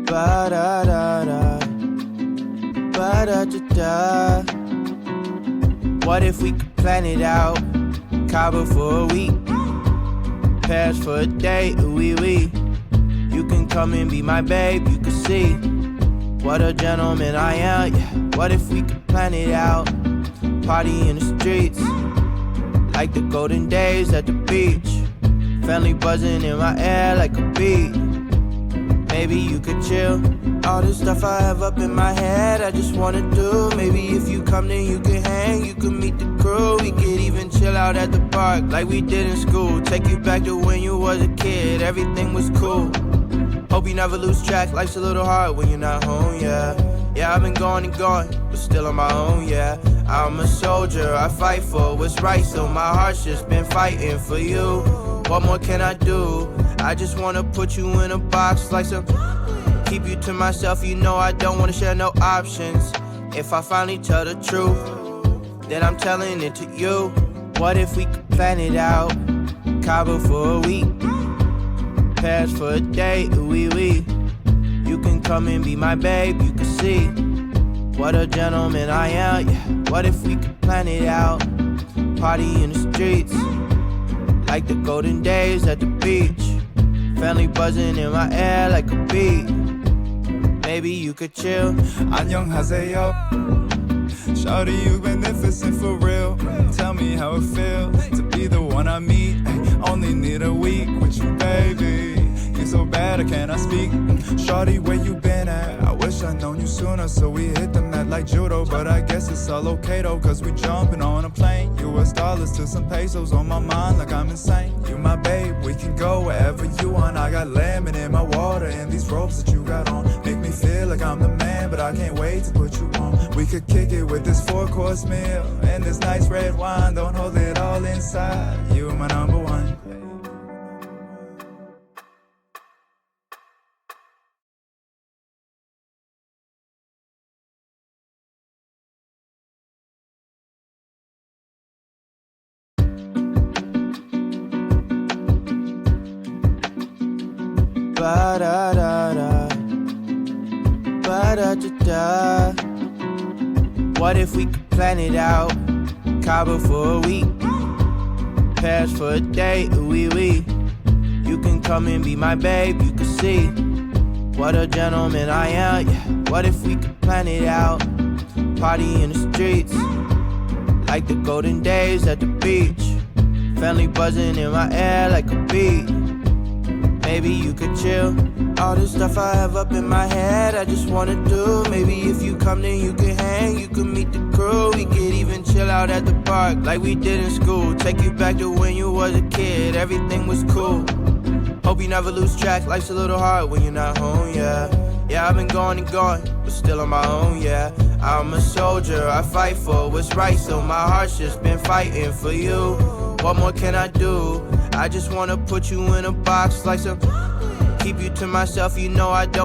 Ba-da-da-da, ba-da-da-da. What if we could plan it out? Cabo for a week, Paris for a day, ooh-wee-wee. You can come and be my babe, you can see what a gentleman I am, yeah. What if we could plan it out? Party in the streets, like the golden days at the beach. Family buzzing in my air like a beat. Maybe you could chill. All this stuff I have up in my head, I just wanna do. Maybe if you come then you can hang, you can meet the crew. We could even chill out at the park like we did in school. Take you back to when you was a kid, everything was cool. Hope you never lose track, life's a little hard when you're not home, yeah. Yeah, I've been going and going, but still on my own, yeah. I'm a soldier, I fight for what's right, so my heart's just been fighting for you. What more can I do? I just wanna put you in a box like some... Keep you to myself, you know I don't wanna share no options. If I finally tell the truth, then I'm telling it to you. What if we could plan it out? Cabo for a week, Paris for a day, ooh-wee-wee. You can come and be my babe, you can see what a gentleman I am, yeah. What if we could plan it out? Party in the streets, like the golden days at the beach. Family buzzing in my air like a beat. Maybe you could chill. 안녕하세요. Shawty, you beneficent for real. Tell me how it feel to be the one I meet. Only need a week with you, baby. You so bad, I cannot speak. Shawty, where you been at? I wish I'd known you sooner, so we hit the mat like judo. But I guess it's all okay though, cause we jumping on a plane. US dollars to some pesos on my mind like I'm insane. You my babe, we can go wherever you want. I got lemon in my water and these ropes that you got on make me feel like I'm the man, but I can't wait to put you on. We could kick it with this 4-course meal and this nice red wine. Don't hold it all inside. You my number one. Ba-da-da-da, ba-da-da-da. What if we could plan it out? Cabo for a week, Paris for a day, ooh-wee-wee. You can come and be my babe, you can see what a gentleman I am, yeah. What if we could plan it out? Party in the streets, like the golden days at the beach. Family buzzing in my air like a beat. Maybe you could chill. All this stuff I have up in my head, I just wanna do. Maybe if you come then you can hang, you can meet the crew. We could even chill out at the park like we did in school. Take you back to when you was a kid, everything was cool. Hope you never lose track, life's a little hard when you're not home, yeah. Yeah, I've been going and going, but still on my own, yeah. I'm a soldier, I fight for what's right, so my heart's just been fighting for you. What more can I do? I just wanna put you in a box like some... Keep you to myself, you know I don't